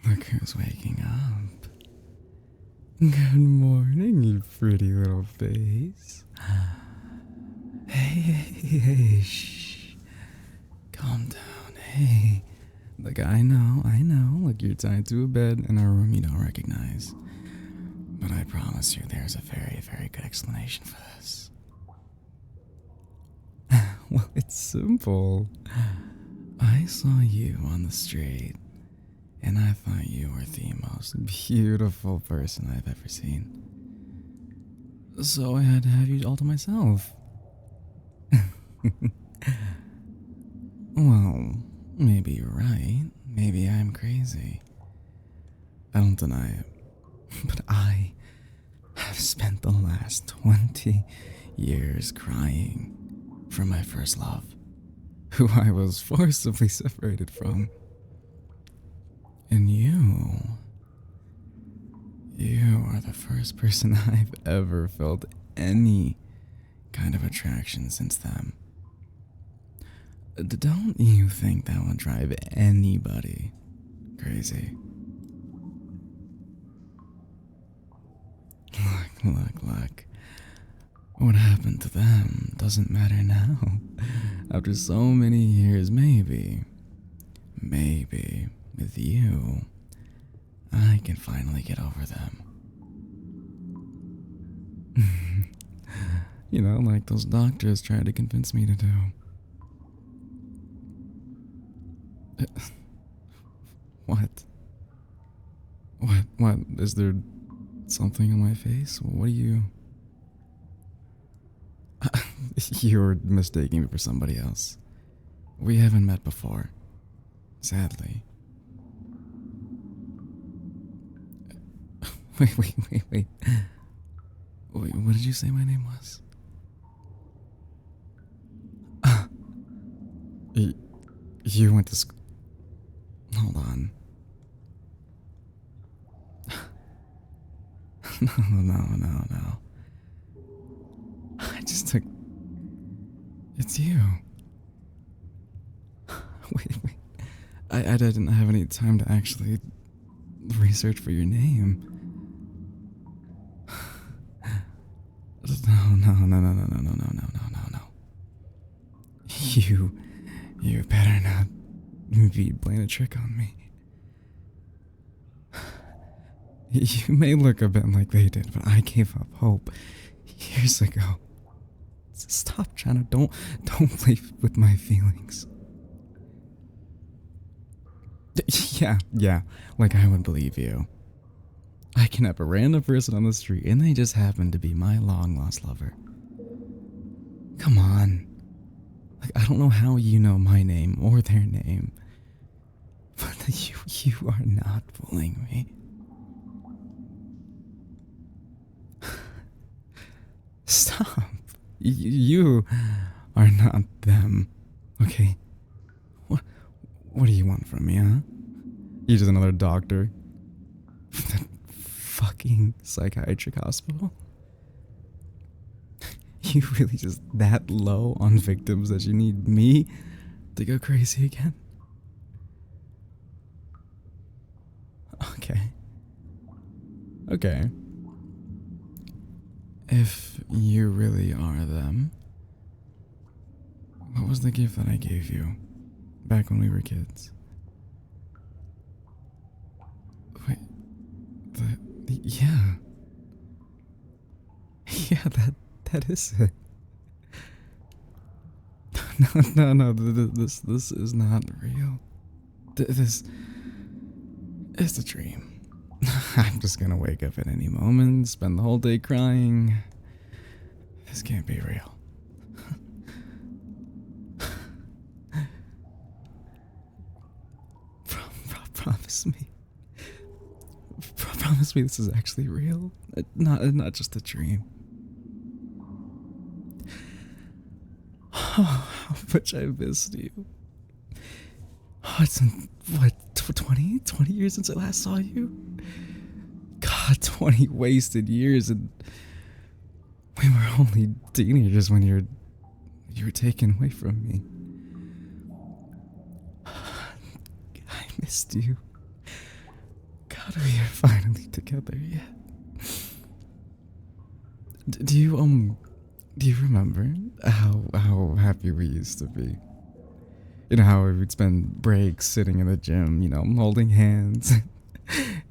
Look who's waking up. Good morning, you pretty little face. Hey, shh. Calm down, hey. Look, I know. Look, you're tied to a bed in a room you don't recognize. But I promise you there's a very, very good explanation for this. Well, it's simple. I saw you on the street, and I thought you were the most beautiful person I've ever seen. So I had to have you all to myself. Well, maybe you're right. Maybe I'm crazy. I don't deny it. But I have spent the last 20 years crying for my first love, who I was forcibly separated from. And you are the first person I've ever felt any kind of attraction since then. Don't you think that would drive anybody crazy? Look. What happened to them doesn't matter now. After so many years, maybe, with you, I can finally get over them. Like those doctors tried to convince me to do. What? What? Is there something on my face? What are you... You're mistaking me for somebody else. We haven't met before. Sadly. Wait. Wait, what did you say my name was? You went to school. Hold on. No. I just took... It's you. Wait. I didn't have any time to actually research for your name. No. You better not be playing a trick on me. You may look a bit like they did, but I gave up hope years ago. Stop trying to don't play with my feelings. Yeah, like I would believe you. I kidnap a random person on the street and they just happen to be my long lost lover. Come on. Like, I don't know how you know my name or their name, but you are not fooling me. Stop. You are not them. Okay? What do you want from me, huh? You just another doctor? That fucking psychiatric hospital? You really just that low on victims that you need me to go crazy again? Okay. If you really are them, what was the gift that I gave you back when we were kids? Wait, yeah, that is it. No, this is not real. This is a dream. I'm just gonna wake up at any moment, spend the whole day crying. This can't be real. Promise me. Promise me this is actually real. Not just a dream. Oh, how much I missed you. Oh, it's been, 20 years since I last saw you? God, 20 wasted years, and we were only teenagers when you were taken away from me. missed you. God, we are finally together, yeah. Do you remember how happy we used to be? You know how we would spend breaks sitting in the gym, holding hands,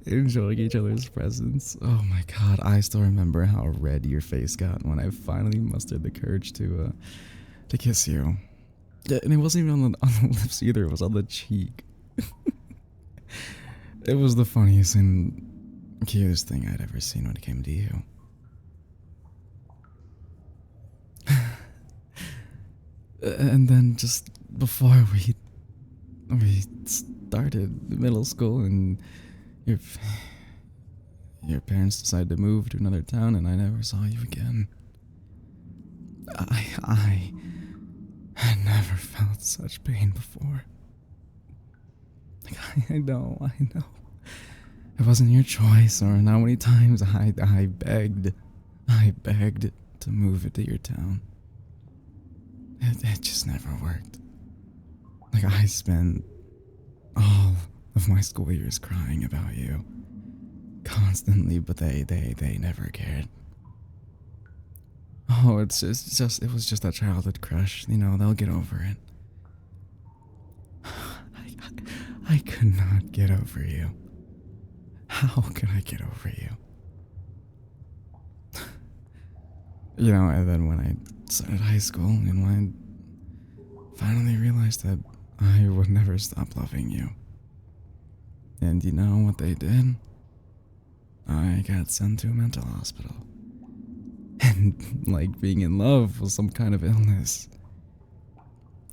enjoying each other's presence. Oh my god, I still remember how red your face got when I finally mustered the courage to kiss you. Yeah, and it wasn't even on the lips either, it was on the cheek. It was the funniest and cutest thing I'd ever seen when it came to you. And then just before we started middle school and your parents decided to move to another town and I never saw you again. I had never felt such pain before. Like, I know. It wasn't your choice, or how many times I begged to move it to your town. It just never worked. Like, I spent all of my school years crying about you. Constantly, but they never cared. Oh, it was just that childhood crush. They'll get over it. I could not get over you. How could I get over you? And then when I started high school and when I finally realized that I would never stop loving you. And you know what they did? I got sent to a mental hospital. And like being in love was some kind of illness.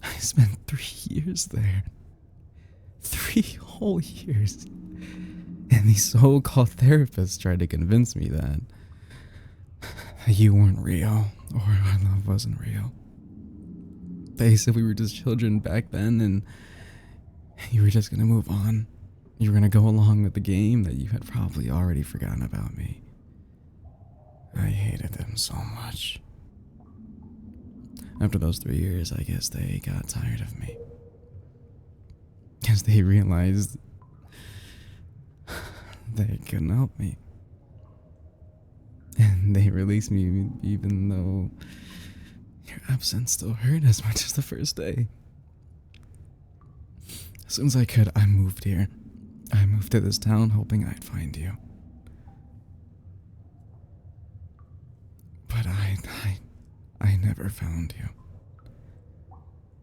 I spent 3 years there. 3 whole years. And these so-called therapists tried to convince me that you weren't real, or our love wasn't real. They said we were just children back then, and you were just gonna move on. You were gonna go along with the game that you had probably already forgotten about me. I hated them so much. After those 3 years, I guess they got tired of me. Because they realized they couldn't help me. And they released me even though your absence still hurt as much as the first day. As soon as I could, I moved here. I moved to this town hoping I'd find you. But I never found you.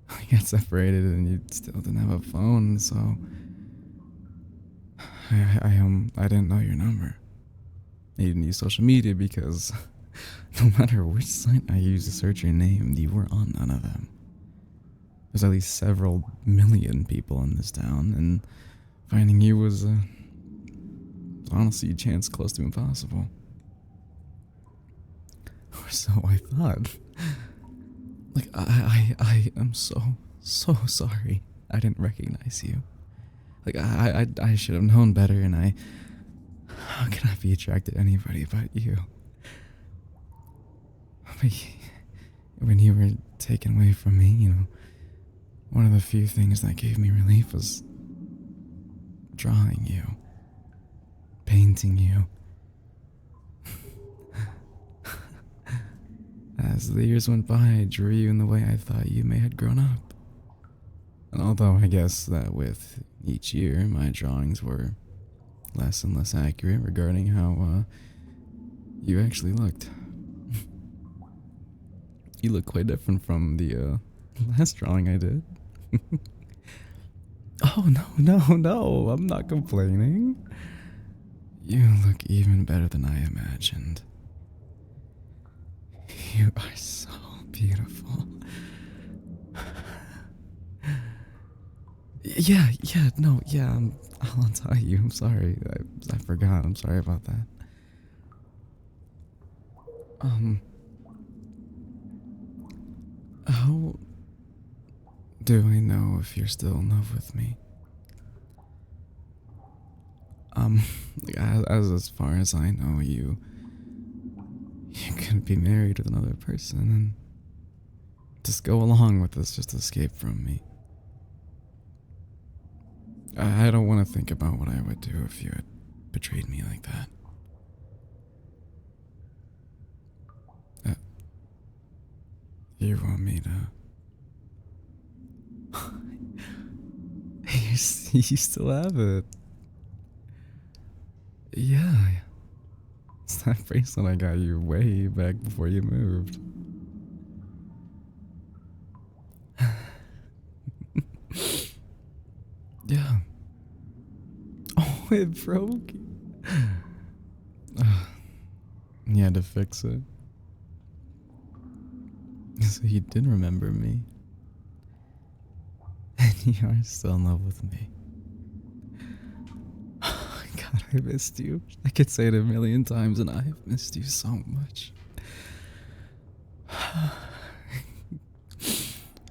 We got separated and you still didn't have a phone, so I didn't know your number. I didn't use social media because no matter which site I used to search your name, you were on none of them. There's at least several million people in this town, and finding you was honestly a chance close to impossible. Or so I thought. Like, I am so sorry I didn't recognize you. Like, I should have known better, and how can I be attracted to anybody but you? But when you were taken away from me, one of the few things that gave me relief was drawing you, painting you. As the years went by, I drew you in the way I thought you may had grown up. And although I guess that with each year, my drawings were less and less accurate regarding how you actually looked. You look quite different from the last drawing I did. Oh, no, I'm not complaining. You look even better than I imagined. You are so beautiful. I'll tell you. I'm sorry. I forgot. I'm sorry about that. How do I know if you're still in love with me? As far as I know, you could be married with another person and just go along with this, just escape from me. I don't want to think about what I would do if you had betrayed me like that. Uh, you want me to... you still have it. Yeah. It's that bracelet I got you way back before you moved. Yeah. Oh, it broke. You had to fix it. So you did remember me. And you are still in love with me. Oh, God, I missed you. I could say it a million times, and I've missed you so much.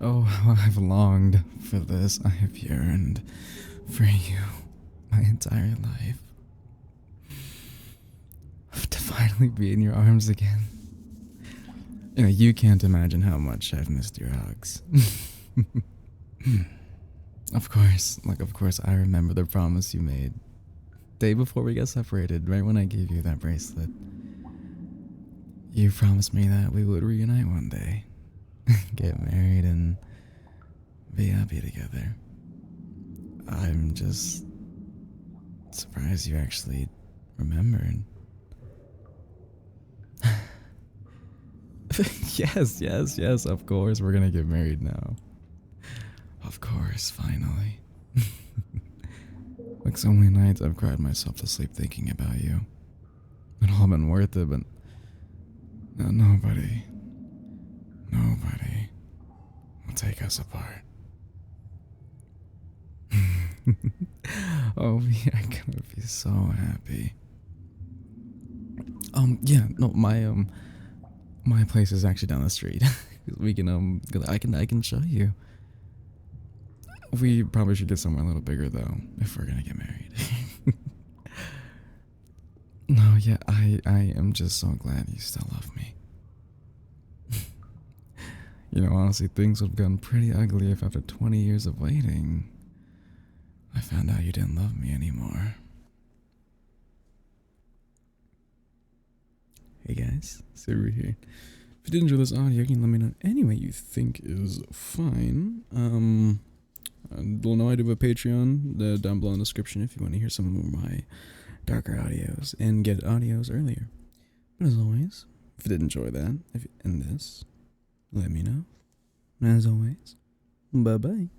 Oh, how I've longed for this. I have yearned for you my entire life. To finally be in your arms again. You know, you can't imagine how much I've missed your hugs. Of course, I remember the promise you made. Day before we got separated, right when I gave you that bracelet. You promised me that we would reunite one day. Get married and be happy together. I'm just surprised you actually remembered. Yes, of course, we're gonna get married now. Of course, finally. Like so many nights I've cried myself to sleep thinking about you. It all been worth it, but nobody will take us apart. Oh, we are gonna be so happy. Yeah, no, my place is actually down the street. We can, I can show you. We probably should get somewhere a little bigger though, if we're gonna get married. No, yeah, I am just so glad you still love me. You know, honestly, things would have gotten pretty ugly if after 20 years of waiting, I found out you didn't love me anymore. Hey guys, Suru here. If you did enjoy this audio, you can let me know any way you think is fine. You'll know I do have a Patreon down below in the description if you want to hear some of my darker audios and get audios earlier. But as always, if you did enjoy that, and this, let me know. And as always, bye bye.